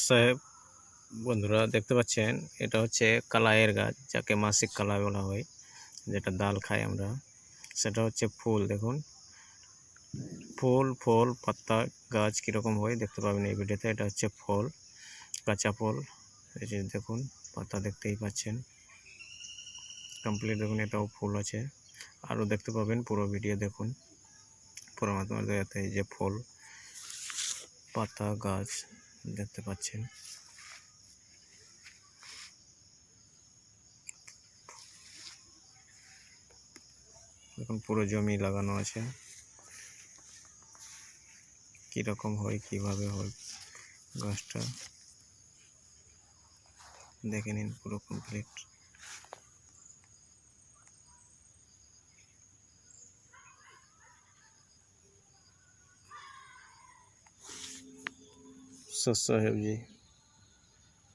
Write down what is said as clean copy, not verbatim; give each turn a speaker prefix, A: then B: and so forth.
A: সাহেব বন্ধুরা দেখতে পাচ্ছেন, এটা হচ্ছে কালাইয়ের গাছ, যাকে মাসিক কালাই বলা হয়, যেটা ডাল খাই আমরা। সেটা হচ্ছে ফুল। দেখুন ফুল, ফল, পাতা, গাছ কীরকম হয় দেখতে পাবেন এই ভিডিওতে। এটা হচ্ছে ফল, কাঁচা ফল। এই যে দেখুন পাতা দেখতেই পাচ্ছেন কমপ্লিট। দেখুন এটাও ফুল আছে, আরও দেখতে পাবেন। পুরো ভিডিও দেখুন, পুরো মাধ্যমে এই যে ফল, পাতা, গাছ দেখতে পাচ্ছেন। এখন পুরো জমি লাগানো আছে, কীরকম হয় কিভাবে হয় গাছটা দেখে নিন পুরো কমপ্লিট। সাহেব জি।